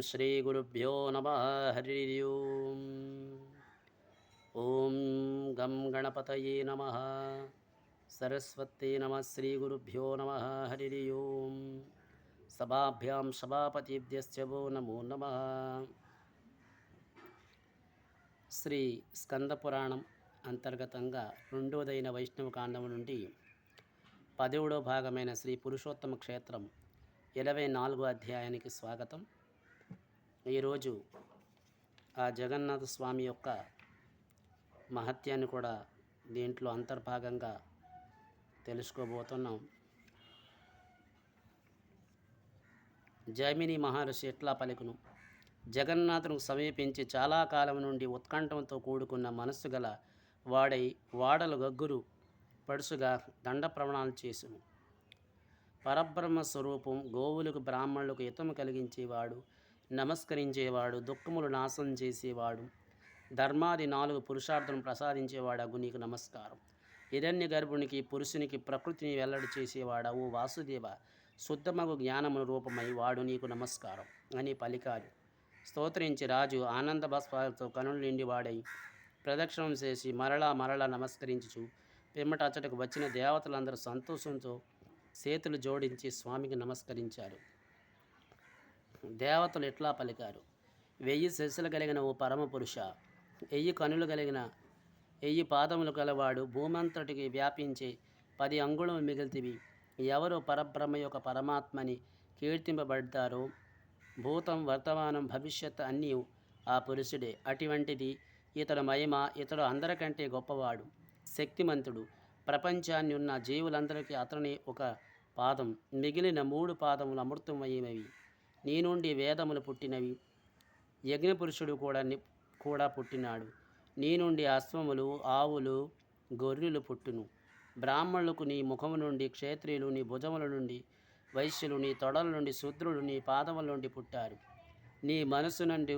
श्रीगुरुभ्यो नमः। हरि ओम। ओम गं गणपतये नमः। सरस्वती नमः। श्रीगुरुभ्यो नमः। हरि ओम। सभाभ्यां सभापतिभ्यश्च वो नमो नमः। శ్రీ స్కంద పురాణం అంతర్గతంగా రెండోదైన వైష్ణవ కాండం నుండి 10వ భాగమైన శ్రీ పురుషోత్తమ క్షేత్రం 24వ అధ్యాయానికి స్వాగతం. ఈరోజు ఆ జగన్నాథ స్వామి యొక్క మహత్యాన్ని కూడా దీంట్లో అంతర్భాగంగా తెలుసుకోబోతున్నాం. జైమిని మహర్షి ఎట్లా పలుకును: జగన్నాథును సమీపించి చాలా కాలం నుండి ఉత్కంఠంతో కూడుకున్న మనస్సు గల వాడై వాడలు గగ్గురు పడుసుగా దండ ప్రవణాలు చేసును. పరబ్రహ్మ స్వరూపం, గోవులకు బ్రాహ్మణులకు హితము కలిగించేవాడు, నమస్కరించేవాడు, దుఃఖములు నాశనం చేసేవాడు, ధర్మాది 4 పురుషార్థం ప్రసాదించేవాడగు నీకు నమస్కారం. హిరణ్య గర్భునికి పురుషునికి ప్రకృతిని వెల్లడి చేసేవాడవు వాసుదేవ, శుద్ధమగు జ్ఞానమును రూపమై వాడు నీకు నమస్కారం అని పలికాడు. స్తోత్రించి రాజు ఆనంద బాష్పాలతో కనులు నిండి వాడై ప్రదక్షిణం చేసి మరలా నమస్కరించుచు పిమ్మట అచ్చటకు వచ్చిన దేవతలందరూ సంతోషంతో చేతులు జోడించి స్వామికి నమస్కరించారు. దేవతలు ఎట్లా పలికారు: 1000 శిరస్సులు కలిగిన ఓ పరమపురుష, 1000 కనులు కలిగిన 1000 పాదములు గలవాడు, భూమంతటికి వ్యాపించే 10 అంగుళములు మిగిలితివి. ఎవరు పరబ్రహ్మ యొక్క పరమాత్మని కీర్తింపబడతారో భూతం వర్తమానం భవిష్యత్ అన్నీ ఆ పురుషుడే. అటువంటిది ఇతడు మహిమ. ఇతడు అందరికంటే గొప్పవాడు, శక్తిమంతుడు. ప్రపంచాన్ని ఉన్న జీవులందరికీ అతని ఒక పాదం, మిగిలిన 3 పాదములు అమృతమయమైనవి. నీ నుండి వేదములు పుట్టినవి. యజ్ఞపురుషుడు కూడా పుట్టినాడు. నీ నుండి అశ్వములు, ఆవులు, గొర్రెలు పుట్టును. బ్రాహ్మణులకు నీ ముఖము నుండి, క్షేత్రియులు నీ భుజముల నుండి, వైశ్యులు నీ తొడల నుండి, శూద్రులు నీ పాదముల నుండి పుట్టారు. నీ మనసు నుండి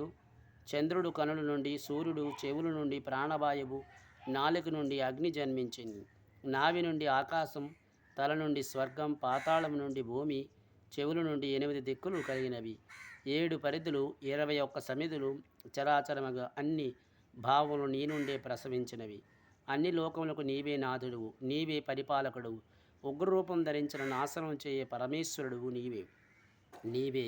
చంద్రుడు కనుల నుండి, సూర్యుడు చెవుల నుండి, ప్రాణవాయువు నాలుక నుండి అగ్ని జన్మించింది. నావి నుండి ఆకాశం, తల నుండి స్వర్గం, పాతాళం నుండి భూమి, చెవుల నుండి 8 దిక్కులు కలిగినవి. 7 పరిధులు, 21 సమిధులు, చరాచరముగా అన్ని భావములు నీ నుండే ప్రసవించినవి. అన్ని లోకములకు నీవే నాథుడువు, నీవే పరిపాలకుడువు. ఉగ్రరూపం ధరించిన నాశనం చేయే పరమేశ్వరుడువు నీవే. నీవే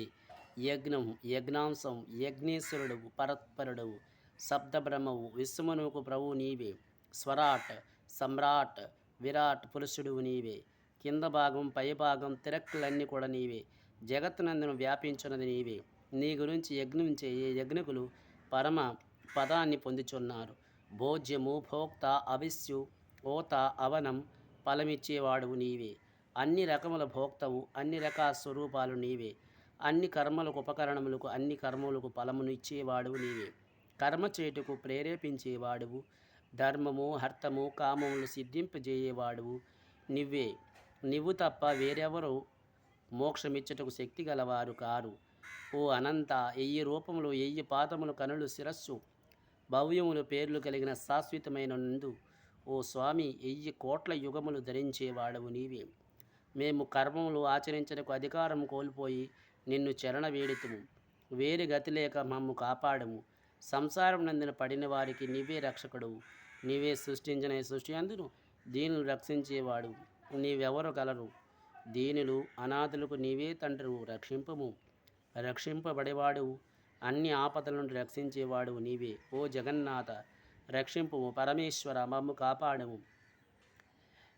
యజ్ఞం, యజ్ఞాంశం, యజ్ఞేశ్వరుడువు, పరత్పరుడువు, శబ్దబ్రహ్మవు, విశ్వమునకు ప్రభువు నీవే. స్వరాట్, సమ్రాట్, విరాట్ పురుషుడువు నీవే. కింద భాగం, పై భాగం, తిరక్కులన్నీ కూడా నీవే. జగత్తునందును వ్యాపించున్నది నీవే. నీ గురించి యజ్ఞం చేయే యజ్ఞకులు పరమ పదాన్ని పొందుచున్నారు. భోజ్యము, భోక్త, అవిస్యు, ఓత, అవనం, ఫలమిచ్చేవాడువు నీవే. అన్ని రకముల భోక్తవు, అన్ని రకాల స్వరూపాలు నీవే. అన్ని కర్మలకు ఉపకరణములకు, అన్ని కర్మలకు ఫలమును ఇచ్చేవాడువు నీవే. కర్మ చేటుకు ప్రేరేపించేవాడువు. ధర్మము, హర్తము, కామములు సిద్ధింపజేయేవాడువు నువ్వే. నువ్వు తప్ప వేరెవరు మోక్షమిచ్చుటకు శక్తి గలవారు కారు. ఓ అనంత, 1000 రూపములు, 1000 పాదములు, కనులు, శిరస్సు, భవ్యములు, పేర్లు కలిగిన శాశ్వతమైన నందు ఓ స్వామి, 1000 కోట్ల యుగములు ధరించేవాడవు నీవే. మేము కర్మములు ఆచరించడానికి అధికారం కోల్పోయి నిన్ను చరణ వేడితుము. వేరే గతి లేక మమ్ము కాపాడము. సంసారం నందున పడిన వారికి నీవే రక్షకుడువు. నీవే సృష్టించిన సృష్టి అందును దీనులు రక్షించేవాడు. నీవెవరు గలరు? దీనులు అనాథులకు నీవే తండ్రివు. రక్షింపము. రక్షింపబడేవాడు, అన్ని ఆపదల నుండి రక్షించేవాడు నీవే. ఓ జగన్నాథ, రక్షింపుము. పరమేశ్వర, మమ్ము కాపాడము.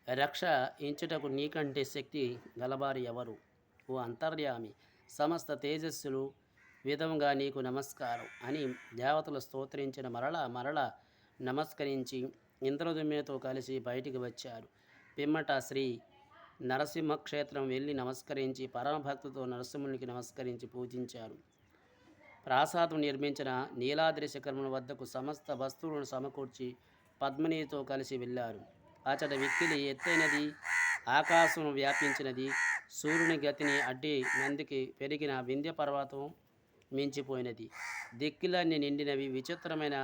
రక్ష ఇంచుటకు నీకంటే శక్తి గలవారు ఎవరు? ఓ అంతర్యామి, సమస్త తేజస్సులు విధంగా నీకు నమస్కారం అని దేవతలు స్తోత్రించిన మరల నమస్కరించి ఇంద్రదుమ్యతో కలిసి బయటికి వచ్చారు. పిమ్మట శ్రీ నరసింహక్షేత్రం వెళ్ళి నమస్కరించి పరమభక్తితో నరసింహునికి నమస్కరించి పూజించారు. ప్రాసాదం నిర్మించిన నీలాద్రి శిఖరముల వద్దకు సమస్త వస్తువులను సమకూర్చి పద్మినితో కలిసి వెళ్ళారు. అచట విక్కిలి ఎత్తైనది, ఆకాశం వ్యాపించినది. సూర్యుని గతిని అడ్డి నందుకి పెరిగిన వింధ్య పర్వతం మించిపోయినది. దిక్కులన్నీ నిండినవి. విచిత్రమైన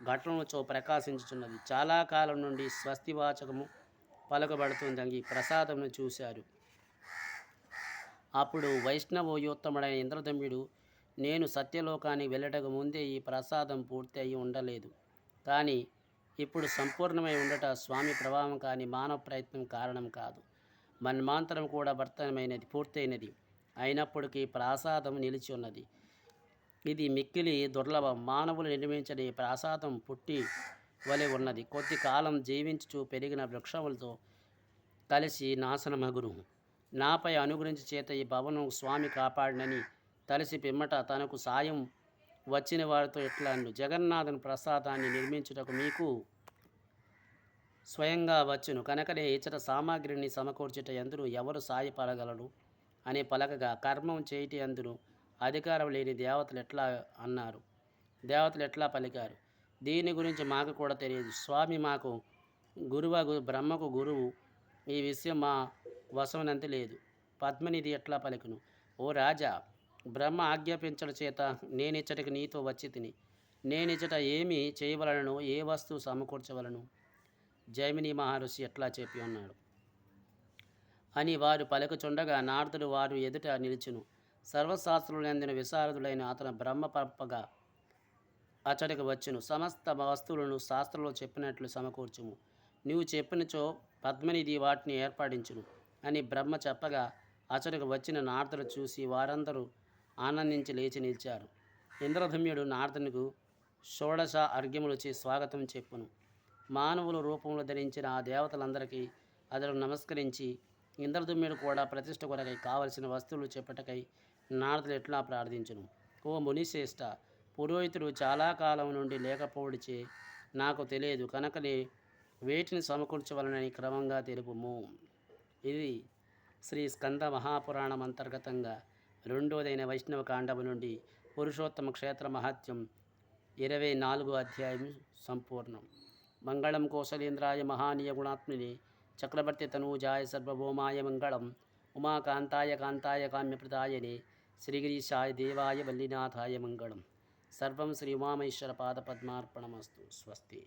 ఘటనలతో ప్రకాశించుచున్నది. చాలా కాలం నుండి స్వస్తివాచకము పలుకబడుతుందని ప్రసాదమును చూశారు. అప్పుడు వైష్ణవోయోత్తముడైన ఇంద్రదమ్యుడు నేను సత్యలోకానికి వెళ్ళటకు ముందే ఈ ప్రసాదం పూర్తి అయి ఉండలేదు. కానీ ఇప్పుడు సంపూర్ణమై ఉండట స్వామి ప్రభావం కానీ మానవ ప్రయత్నం కారణం కాదు. మన్మాంతరం కూడా పూర్తయినది. అయినప్పటికీ ప్రసాదం నిలిచి ఉన్నది. ఇది మిక్కిలి దుర్లభం. మానవులు నిర్మించని ప్రసాదం పుట్టి వలె ఉన్నది. కొద్ది కాలం జీవించుచు పెరిగిన వృక్షములతో కలిసి నాశనమగును. నాపై అనుగ్రహించి చేత ఈ భవనం స్వామి కాపాడినని తలసి పిమ్మట తనకు సాయం వచ్చిన వారితో ఇట్లా జగన్నాథుని ప్రసాదాన్ని నిర్మించుటకు మీకు స్వయంగా వచ్చును కనుకనే ఇచ్చట సామాగ్రిని సమకూర్చుట ఎందును ఎవరు సాయపడగలరు అని పలకగా, కర్మం చేయటి అందును అధికారం లేని దేవతలు ఎట్లా పలికారు? దీని గురించి మాకు కూడా తెలియదు. స్వామి మాకు బ్రహ్మకు గురువు. ఈ విషయం మా వశమునంత లేదు. పద్మనిధి ఎట్లా పలికను? ఓ రాజా, బ్రహ్మ ఆజ్ఞాపించడం చేత నేనిచ్చటికి నీతో వచ్చి తిని. నేనిచ్చట ఏమి చేయవలనను, ఏ వస్తువు సమకూర్చవలను? జైమిని మహర్షి ఎట్లా చెప్పి ఉన్నాడు అని వారు పలుకుచుండగా నారదుడు వారు ఎదుట నిలిచును. సర్వశాస్త్రులందిన విశారదుడైన అతను బ్రహ్మ పంపగా అచ్చటికి వచ్చును. సమస్త వస్తువులను శాస్త్రంలో చెప్పినట్లు సమకూర్చుము. నీవు చెప్పినచో పద్మనిధి వాటిని ఏర్పడించును అని బ్రహ్మ చెప్పగా అచ్చటికి వచ్చిన నారదుడు చూసి వారందరూ ఆనందించి లేచి నిలిచారు. ఇంద్రధమ్యుడు నారదునికి షోడశ అర్ఘ్యములచే స్వాగతం చెప్పును. మానవుల రూపంలో ధరించిన ఆ దేవతలందరికీ అతడు నమస్కరించి ఇంద్రధమ్యుడు కూడా ప్రతిష్ఠ కొరకై కావలసిన వస్తువులు చెప్పటకై నారదుడు ఎట్లా ప్రార్థించును. ఓ మునిశ్రేష్ఠ, పురోహితుడు చాలా కాలం నుండి లేకపోవడిచే నాకు తెలియదు కనుకనే వేటిని సమకూర్చవలనని క్రమంగా తెలుపుము. ఇది శ్రీ స్కంద మహాపురాణం అంతర్గతంగా రెండోదైన వైష్ణవ కాండము నుండి పురుషోత్తమ క్షేత్ర మహత్యం 24వ అధ్యాయం సంపూర్ణం. మంగళం కోసలేంద్రాయ మహానీయ గుణాత్మిని చక్రవర్తి తనూజాయ సర్వభౌమాయ మంగళం. ఉమాకాంతాయ కాంతాయ కామ్యప్రదాయనే శ్రీగిరీశాయ దేవాయ వల్లీనాథాయ మంగళం. సర్వం శ్రీ ఉమామేశ్వర పాదపద్మార్పణమస్తు. స్వస్తి.